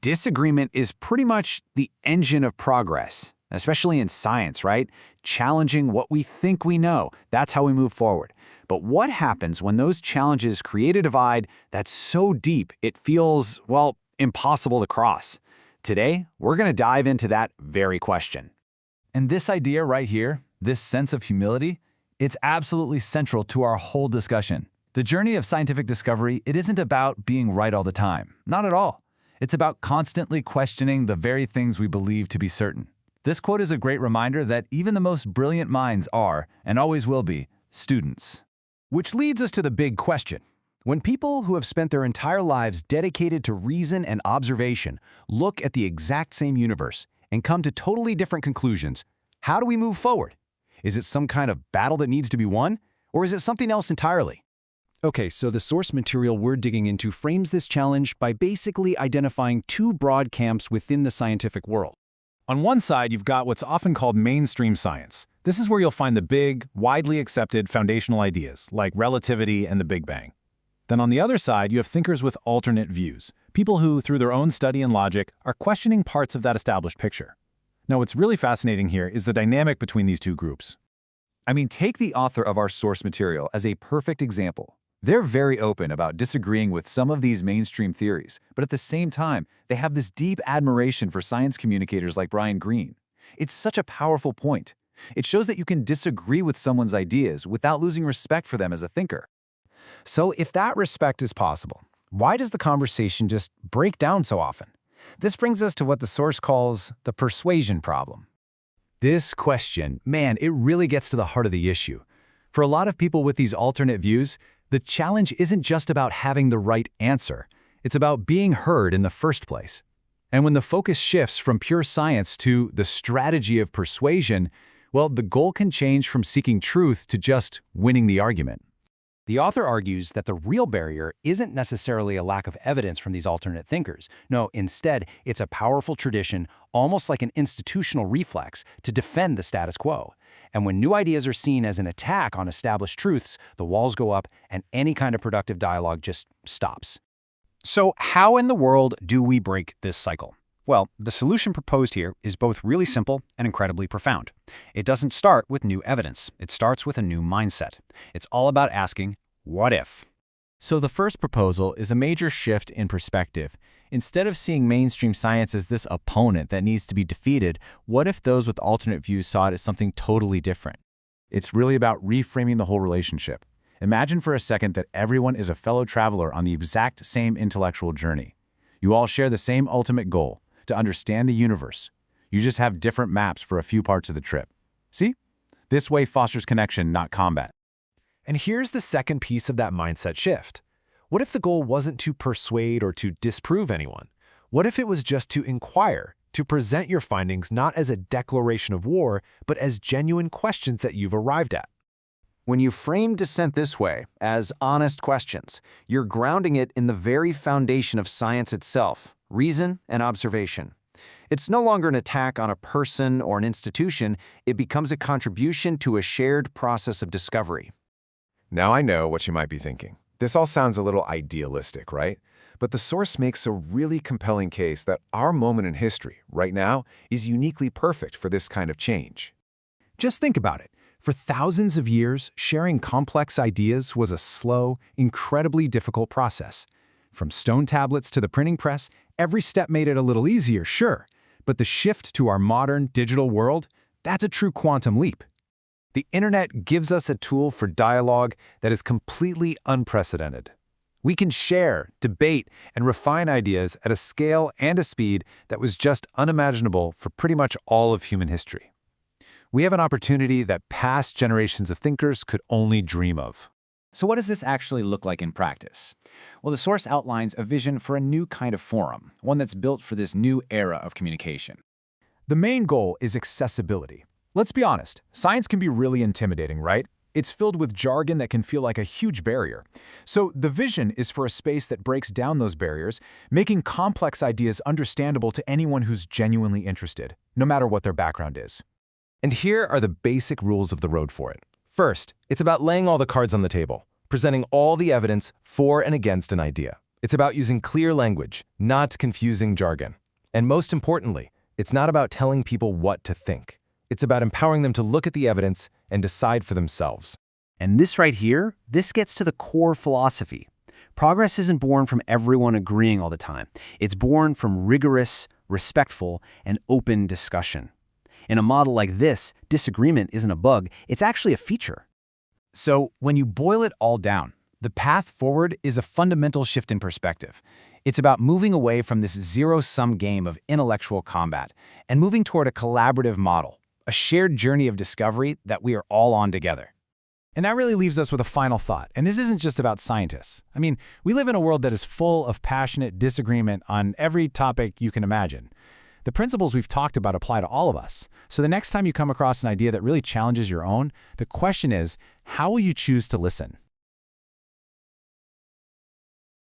Disagreement is pretty much the engine of progress, especially in science, right? Challenging what we think we know. That's how we move forward. But what happens when those challenges create a divide that's so deep it feels, well, impossible to cross? Today, we're going to dive into that very question. And this idea right here, this sense of humility, it's absolutely central to our whole discussion. The journey of scientific discovery, it isn't about being right all the time. Not at all. It's about constantly questioning the very things we believe to be certain. This quote is a great reminder that even the most brilliant minds are, and always will be, students. Which leads us to the big question. When people who have spent their entire lives dedicated to reason and observation look at the exact same universe and come to totally different conclusions, how do we move forward? Is it some kind of battle that needs to be won, or is it something else entirely? Okay, so the source material we're digging into frames this challenge by basically identifying two broad camps within the scientific world. On one side, you've got what's often called mainstream science. This is where you'll find the big, widely accepted foundational ideas, like relativity and the Big Bang. Then on the other side, you have thinkers with alternate views, people who, through their own study and logic, are questioning parts of that established picture. Now, what's really fascinating here is the dynamic between these two groups. Take the author of our source material as a perfect example. They're very open about disagreeing with some of these mainstream theories, but at the same time, they have this deep admiration for science communicators like Brian Greene. It's such a powerful point. It shows that you can disagree with someone's ideas without losing respect for them as a thinker. So if that respect is possible, why does the conversation just break down so often? This brings us to what the source calls the persuasion problem. This question, man, it really gets to the heart of the issue. For a lot of people with these alternate views, the challenge isn't just about having the right answer. It's about being heard in the first place. And when the focus shifts from pure science to the strategy of persuasion, well, the goal can change from seeking truth to just winning the argument. The author argues that the real barrier isn't necessarily a lack of evidence from these alternate thinkers. No, instead, it's a powerful tradition, almost like an institutional reflex, to defend the status quo. And when new ideas are seen as an attack on established truths, the walls go up and any kind of productive dialogue just stops. So how in the world do we break this cycle? Well, the solution proposed here is both really simple and incredibly profound. It doesn't start with new evidence. It starts with a new mindset. It's all about asking, what if? So the first proposal is a major shift in perspective. Instead of seeing mainstream science as this opponent that needs to be defeated, what if those with alternate views saw it as something totally different? It's really about reframing the whole relationship. Imagine for a second that everyone is a fellow traveler on the exact same intellectual journey. You all share the same ultimate goal, to understand the universe. You just have different maps for a few parts of the trip. See? This way fosters connection, not combat. And here's the second piece of that mindset shift. What if the goal wasn't to persuade or to disprove anyone? What if it was just to inquire, to present your findings not as a declaration of war, but as genuine questions that you've arrived at? When you frame dissent this way, as honest questions, you're grounding it in the very foundation of science itself, reason and observation. It's no longer an attack on a person or an institution, it becomes a contribution to a shared process of discovery. Now I know what you might be thinking. This all sounds a little idealistic, right? But the source makes a really compelling case that our moment in history, right now, is uniquely perfect for this kind of change. Just think about it. For thousands of years, sharing complex ideas was a slow, incredibly difficult process. From stone tablets to the printing press, every step made it a little easier, sure. But the shift to our modern, digital world, that's a true quantum leap. The internet gives us a tool for dialogue that is completely unprecedented. We can share, debate, and refine ideas at a scale and a speed that was just unimaginable for pretty much all of human history. We have an opportunity that past generations of thinkers could only dream of. So what does this actually look like in practice? Well, the source outlines a vision for a new kind of forum, one that's built for this new era of communication. The main goal is accessibility. Let's be honest, science can be really intimidating, right? It's filled with jargon that can feel like a huge barrier. So the vision is for a space that breaks down those barriers, making complex ideas understandable to anyone who's genuinely interested, no matter what their background is. And here are the basic rules of the road for it. First, it's about laying all the cards on the table, presenting all the evidence for and against an idea. It's about using clear language, not confusing jargon. And most importantly, it's not about telling people what to think. It's about empowering them to look at the evidence and decide for themselves. And this right here, this gets to the core philosophy. Progress isn't born from everyone agreeing all the time. It's born from rigorous, respectful, and open discussion. In a model like this, disagreement isn't a bug, it's actually a feature. So, when you boil it all down, the path forward is a fundamental shift in perspective. It's about moving away from this zero-sum game of intellectual combat and moving toward a collaborative model, a shared journey of discovery that we are all on together. And that really leaves us with a final thought. And this isn't just about scientists. I mean, we live in a world that is full of passionate disagreement on every topic you can imagine. The principles we've talked about apply to all of us. So the next time you come across an idea that really challenges your own, the question is, how will you choose to listen?